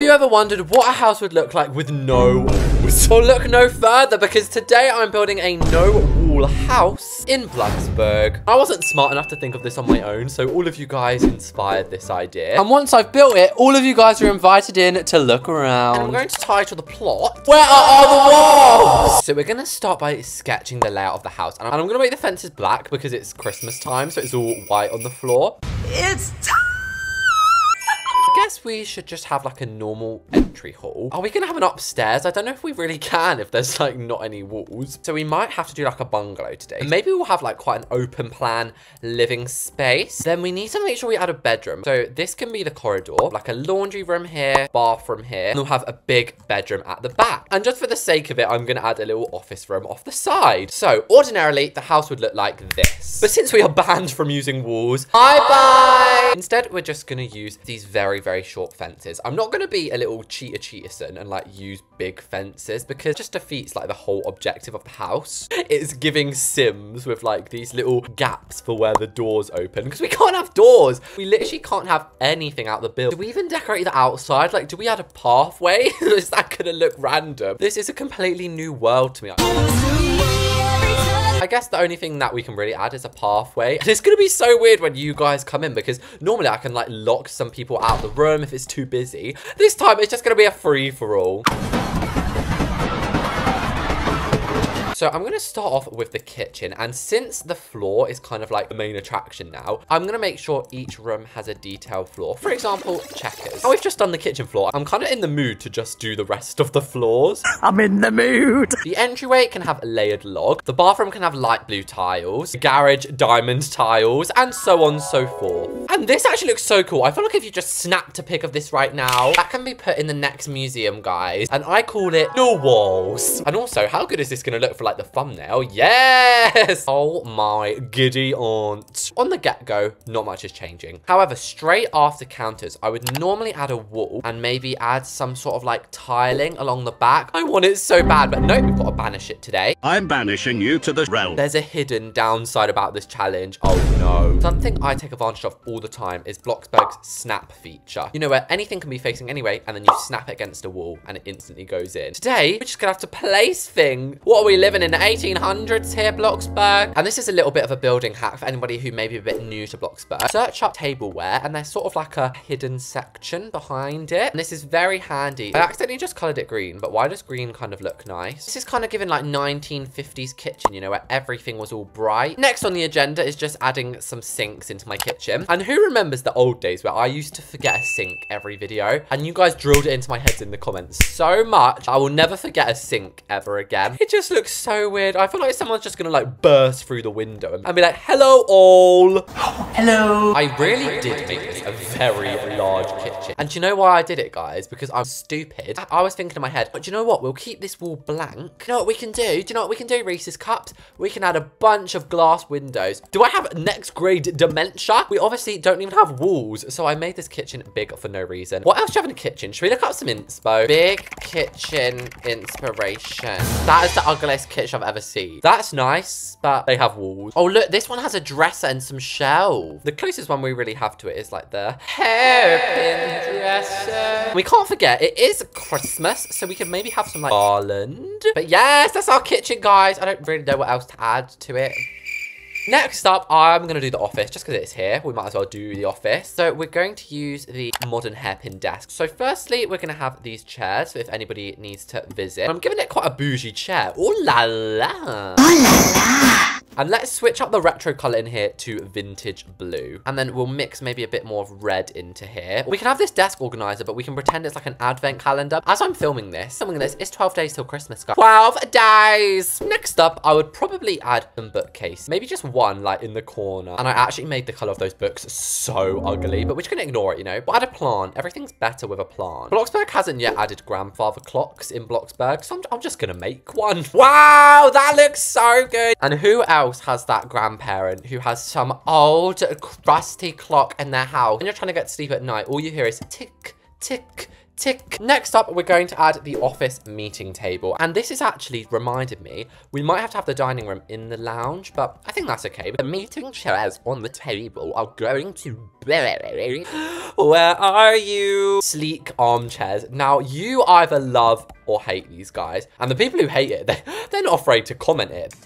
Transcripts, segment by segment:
you ever wondered what a house would look like with no walls? Well, look no further, because today I'm building a no-wall house in Bloxburg. I wasn't smart enough to think of this on my own, so all of you guys inspired this idea. And once I've built it, all of you guys are invited in to look around. And I'm going to title the plot, "Where are all the walls?" So we're going to start by sketching the layout of the house. And I'm going to make the fences black because it's Christmas time, so it's all white on the floor. It's time! I guess we should just have like a normal entry hall. Are we gonna have an upstairs? I don't know if we really can if there's like not any walls. So we might have to do like a bungalow today. And maybe we'll have like quite an open plan living space. Then we need to make sure we add a bedroom. So this can be the corridor, like a laundry room here, bathroom here, and we'll have a big bedroom at the back. And just for the sake of it, I'm gonna add a little office room off the side. So ordinarily the house would look like this. But since we are banned from using walls, bye-bye! Instead, we're just gonna use these very short fences. I'm not going to be a little cheater-cheaterson and like use big fences because it just defeats like the whole objective of the house. It's giving Sims with like these little gaps for where the doors open because we can't have doors. We literally can't have anything out the build. Do we even decorate the outside? Like, do we add a pathway? Is that going to look random? This is a completely new world to me. I guess the only thing that we can really add is a pathway. And it's going to be so weird when you guys come in because normally I can like lock some people out of the room if it's too busy. This time it's just going to be a free-for-all. So I'm going to start off with the kitchen, and since the floor is kind of like the main attraction now, I'm going to make sure each room has a detailed floor. For example, checkers. Oh, we've just done the kitchen floor. I'm kind of in the mood to just do the rest of the floors. I'm in the mood. The entryway can have layered log. The bathroom can have light blue tiles. The garage, diamond tiles, and so on and so forth. And this actually looks so cool. I feel like if you just snapped a pic of this right now, that can be put in the next museum, guys. And I call it No Walls. And also, how good is this going to look for like the thumbnail? Yes! Oh my giddy aunt. On the get-go, not much is changing. However, straight after counters, I would normally add a wall and maybe add some sort of like tiling along the back. I want it so bad, but no, we've got to banish it today. I'm banishing you to the realm. There's a hidden downside about this challenge. Oh no. Something I take advantage of all the time is Bloxburg's snap feature. You know, where anything can be facing anyway, and then you snap it against a wall and it instantly goes in. Today, we're just gonna have to place things. What are we living in the 1800s here, Bloxburg? And this is a little bit of a building hack for anybody who may be a bit new to Bloxburg. Search up tableware, and there's sort of like a hidden section behind it. And this is very handy. I accidentally just colored it green, but why does green kind of look nice? This is kind of giving like 1950s kitchen, you know, where everything was all bright. Next on the agenda is just adding some sinks into my kitchen. And who remembers the old days where I used to forget a sink every video? And you guys drilled it into my heads in the comments so much. I will never forget a sink ever again. It just looks so weird. I feel like someone's just gonna like burst through the window and be like, hello all. Hello. I really did make this a very large kitchen. And do you know why I did it, guys? Because I'm stupid. I was thinking in my head, but do you know what? We'll keep this wall blank. You know what we can do? Do you know what we can do, Reese's Cups? We can add a bunch of glass windows. Do I have next grade dementia? We obviously don't even have walls. So I made this kitchen big for no reason. What else do you have in the kitchen? Should we look up some inspo? Big kitchen inspiration. That is the ugliest kitchen I've ever seen. That's nice, but they have walls. Oh, look, this one has a dresser and some shelves. The closest one we really have to it is like the hairpin dresser. We can't forget, it is Christmas, so we could maybe have some like garland. But yes, that's our kitchen, guys. I don't really know what else to add to it. Next up, I'm going to do the office. Just because it's here, we might as well do the office. So we're going to use the modern hairpin desk. So firstly, we're going to have these chairs for if anybody needs to visit. I'm giving it quite a bougie chair. Ooh la la. Ooh la la. And let's switch up the retro color in here to vintage blue. And then we'll mix maybe a bit more of red into here. We can have this desk organizer, but we can pretend it's like an advent calendar. As I'm filming this, it's 12 days till Christmas, guys. 12 days. Next up, I would probably add some bookcase. Maybe just one like in the corner. And I actually made the color of those books so ugly, but we're just gonna ignore it, you know. But add a plant. Everything's better with a plant. Bloxburg hasn't yet added grandfather clocks in Bloxburg, so I'm just gonna make one. Wow, that looks so good. And who else has that grandparent who has some old crusty clock in their house? When you're trying to get to sleep at night, all you hear is tick, tick, Tick. Next up, we're going to add the office meeting table. And this has actually reminded me, we might have to have the dining room in the lounge, but I think that's okay. The meeting chairs on the table are going to be... Where are you? Sleek armchairs. Now, you either love or hate these guys. And the people who hate it, they're not afraid to comment it.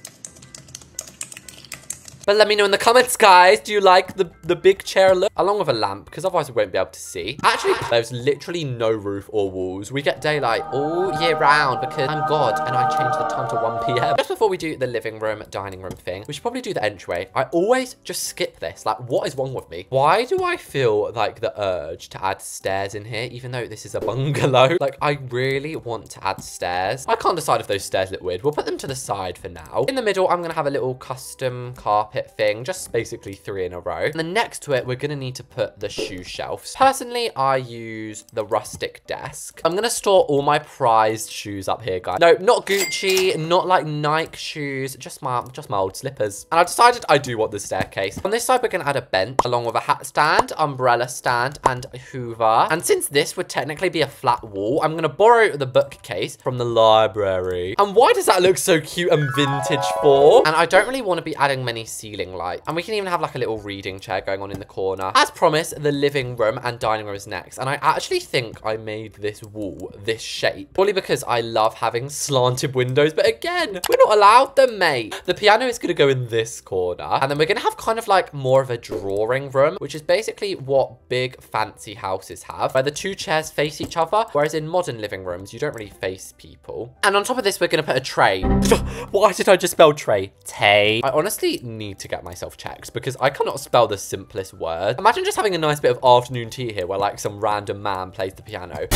But let me know in the comments, guys. Do you like the big chair look? Along with a lamp, because otherwise we won't be able to see. Actually, there's literally no roof or walls. We get daylight all year round because I'm God and I change the time to 1 p.m. Just before we do the living room, dining room thing, we should probably do the entryway. I always just skip this. Like, what is wrong with me? Why do I feel like the urge to add stairs in here, even though this is a bungalow? Like, I really want to add stairs. I can't decide if those stairs look weird. We'll put them to the side for now. In the middle, I'm going to have a little custom carpet thing, just basically 3 in a row. And then next to it, we're gonna need to put the shoe shelves. Personally, I use the rustic desk. I'm gonna store all my prized shoes up here, guys. No, not Gucci, not like Nike shoes, just my old slippers. And I've decided I do want the staircase. On this side, we're gonna add a bench along with a hat stand, umbrella stand, and a hoover. And since this would technically be a flat wall, I'm gonna borrow the bookcase from the library. And why does that look so cute and vintage for? And I don't really want to be adding many ceiling light, and we can even have like a little reading chair going on in the corner. As promised, the living room and dining room is next, and I actually think I made this wall this shape probably because I love having slanted windows, but again, we're not allowed them, mate. The piano is gonna go in this corner, and then we're gonna have kind of like more of a drawing room, which is basically what big fancy houses have, where the 2 chairs face each other, whereas in modern living rooms you don't really face people. And on top of this, we're gonna put a tray. Why did I just spell tray? Tay. I honestly need to get myself checked because I cannot spell the simplest word. Imagine just having a nice bit of afternoon tea here where like some random man plays the piano.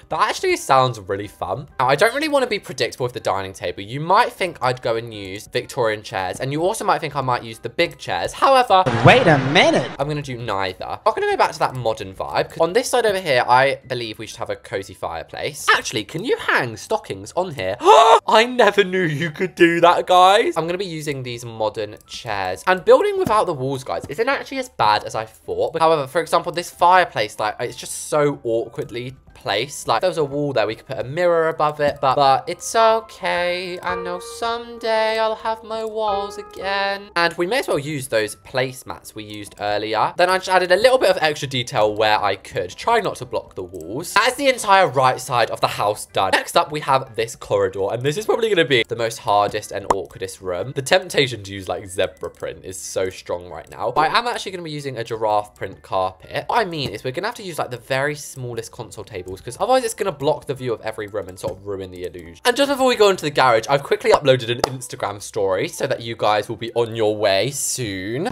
That actually sounds really fun. Now, I don't really want to be predictable with the dining table. You might think I'd go and use Victorian chairs, and you also might think I might use the big chairs. However, Wait a minute. I'm going to do neither. I'm going to go back to that modern vibe. On this side over here, I believe we should have a cozy fireplace. Actually, can you hang stockings on here? I never knew you could do that, guys. I'm going to be using these modern chairs. And building without the walls, guys, isn't actually as bad as I thought. However, for example, this fireplace, like, it's just so awkwardly placed. Like, if there was a wall there, we could put a mirror above it, but it's okay. I know someday I'll have my walls again. And we may as well use those placemats we used earlier. Then I just added a little bit of extra detail where I could. Try not to block the walls. That is the entire right side of the house done. Next up, we have this corridor, and this is probably going to be the most hardest and awkwardest room. The temptation to use like zebra print is so strong right now. I am actually going to be using a giraffe print carpet. What I mean is we're going to have to use like the very smallest console tables, because otherwise it's going to block the view of every room and sort of ruin the illusion. And just before we go into the garage, I've quickly uploaded an Instagram story so that you guys will be on your way soon.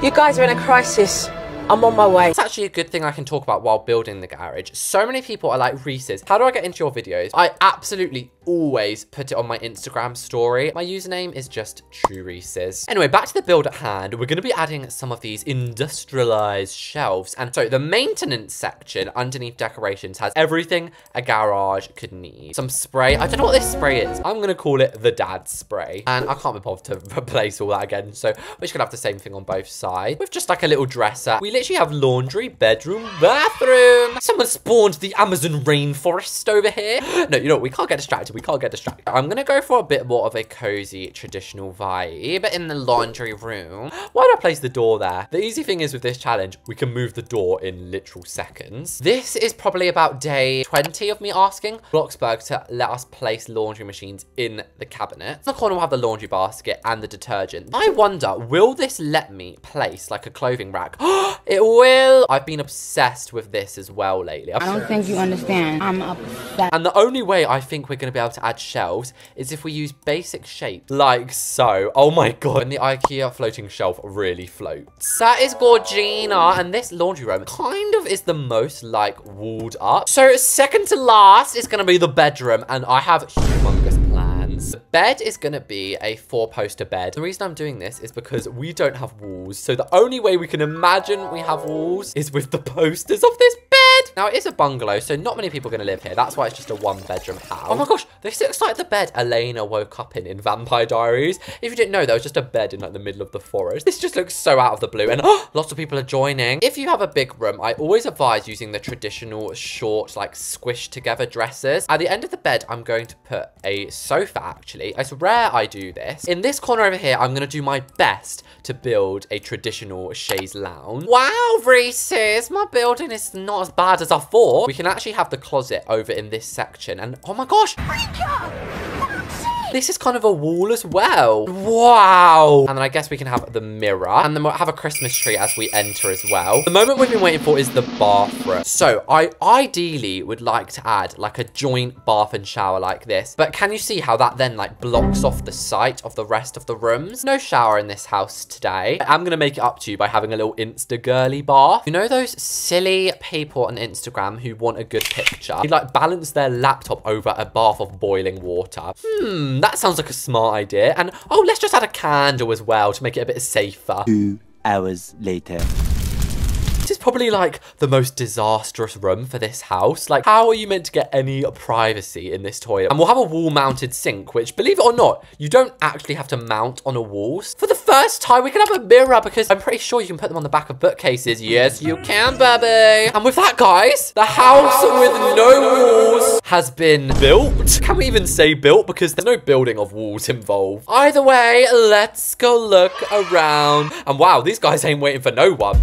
You guys are in a crisis. I'm on my way. It's actually a good thing I can talk about while building the garage. So many people are like, Reese's, how do I get into your videos? I absolutely always put it on my Instagram story. My username is just True Reese's. Anyway, back to the build at hand. We're going to be adding some of these industrialized shelves. And so the maintenance section underneath decorations has everything a garage could need. Some spray. I don't know what this spray is. I'm going to call it the dad spray. And I can't be bothered to replace all that again. So we're just going to have the same thing on both sides with just like a little dresser. We literally have laundry, bedroom, bathroom. Someone spawned the Amazon rainforest over here. No, you know what? We can't get distracted. We can't get distracted. I'm going to go for a bit more of a cozy, traditional vibe in the laundry room. Why did I place the door there? The easy thing is with this challenge, we can move the door in literal seconds. This is probably about day 20 of me asking Bloxburg to let us place laundry machines in the cabinet. In the corner, we'll have the laundry basket and the detergent. I wonder, will this let me place like a clothing rack? It will. I've been obsessed with this as well lately. I don't think you understand. I'm obsessed. And the only way I think we're going to be able to add shelves is if we use basic shape, like so. Oh my god. And the IKEA floating shelf really floats. That is Gorgina. And this laundry room kind of is the most like walled up. So second to last is going to be the bedroom. And I have humongous plans. The bed is going to be a 4-poster bed. The reason I'm doing this is because we don't have walls. So the only way we can imagine we have walls is with the posters of this bed. bed. Now, it is a bungalow, so not many people are going to live here. That's why it's just a 1-bedroom house. Oh my gosh, this looks like the bed Elena woke up in Vampire Diaries. If you didn't know, there was just a bed in like the middle of the forest. This just looks so out of the blue, and lots of people are joining. If you have a big room, I always advise using the traditional short, like squished together dressers. At the end of the bed, I'm going to put a sofa, actually. It's rare I do this. In this corner over here, I'm going to do my best to build a traditional chaise lounge. Wow, Reese's, my building is not as bad as I thought. We can actually have the closet over in this section, and oh my gosh. This is kind of a wall as well. Wow. And then I guess we can have the mirror. And then we'll have a Christmas tree as we enter as well. The moment we've been waiting for is the bathroom. So I ideally would like to add like a joint bath and shower like this. But can you see how that then like blocks off the sight of the rest of the rooms? No shower in this house today. I'm going to make it up to you by having a little Insta girly bath. You know those silly people on Instagram who want a good picture? Who like balance their laptop over a bath of boiling water. That sounds like a smart idea. And oh, let's just add a candle as well to make it a bit safer. 2 hours later. This is probably like the most disastrous room for this house. Like, how are you meant to get any privacy in this toilet? And we'll have a wall-mounted sink, which, believe it or not, you don't actually have to mount on a wall. For the first time, we can have a mirror because I'm pretty sure you can put them on the back of bookcases. Yes, you can, baby. And with that, guys, the house with no walls has been built. Can we even say built? Because there's no building of walls involved. Either way, let's go look around. And wow, these guys ain't waiting for no one.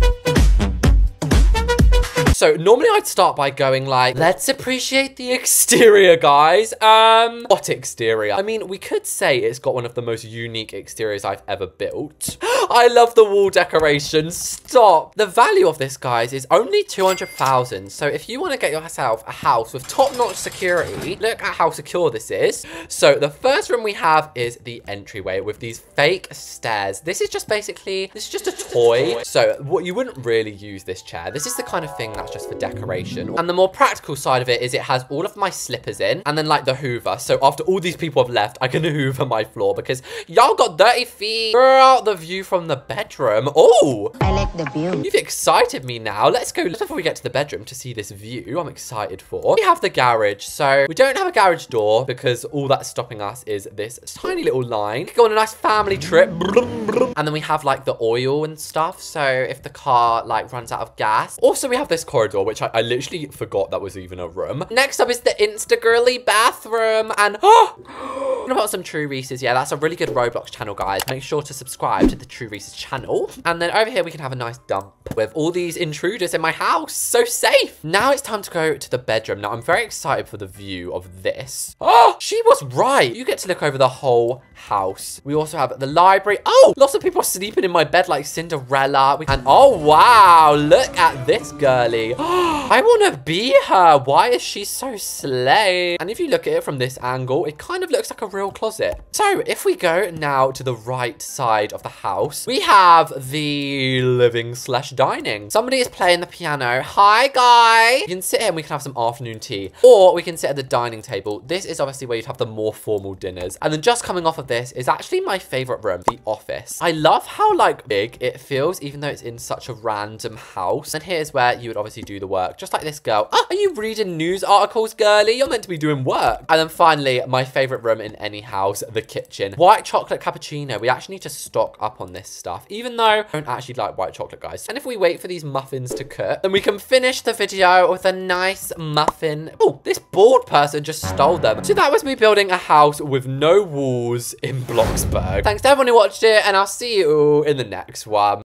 So normally I'd start by going like, let's appreciate the exterior, guys. What exterior? I mean, we could say it's got one of the most unique exteriors I've ever built. I love the wall decoration. Stop. The value of this, guys, is only 200,000. So if you want to get yourself a house with top-notch security, look at how secure this is. So the first room we have is the entryway with these fake stairs. This is just basically, this is just a toy. So what you wouldn't really use this chair. This is the kind of thing that's just for decoration. And the more practical side of it is it has all of my slippers in and then like the hoover. So after all these people have left, I can hoover my floor because y'all got dirty feet. Girl, the view from the bedroom. Oh, I like the view. You've excited me now. Let's go before we get to the bedroom to see this view I'm excited for. We have the garage. So we don't have a garage door because all that's stopping us is this tiny little line. We could go on a nice family trip. And then we have like the oil and stuff. So if the car like runs out of gas. Also, we have this corridor, which I literally forgot that was even a room. Next up is the Insta girly bathroom. And what about some True Reese's? Yeah, that's a really good Roblox channel, guys. Make sure to subscribe to the True Reese's channel. And then over here, we can have a nice dump with all these intruders in my house. So safe. Now it's time to go to the bedroom. Now, I'm very excited for the view of this. Oh, she was right. You get to look over the whole house. We also have the library. Oh, lots of people are sleeping in my bed like Cinderella. And oh, wow. Look at this girly. I want to be her. Why is she so slay? And if you look at it from this angle, it kind of looks like a real closet. So if we go now to the right side of the house, we have the living/dining. Somebody is playing the piano. Hi, guy. You can sit here and we can have some afternoon tea. Or we can sit at the dining table. This is obviously where you'd have the more formal dinners. And then just coming off of this is actually my favorite room, the office. I love how like big it feels, even though it's in such a random house. And here's where you would obviously do the work, just like this girl. Oh, are you reading news articles, girly? You're meant to be doing work. And then finally, my favorite room in any house, the kitchen. White chocolate cappuccino. We actually need to stock up on this stuff, even though I don't actually like white chocolate, guys. And if we wait for these muffins to cook, then we can finish the video with a nice muffin. Oh, this bald person just stole them. So that was me building a house with no walls in Bloxburg. Thanks to everyone who watched it, and I'll see you in the next one.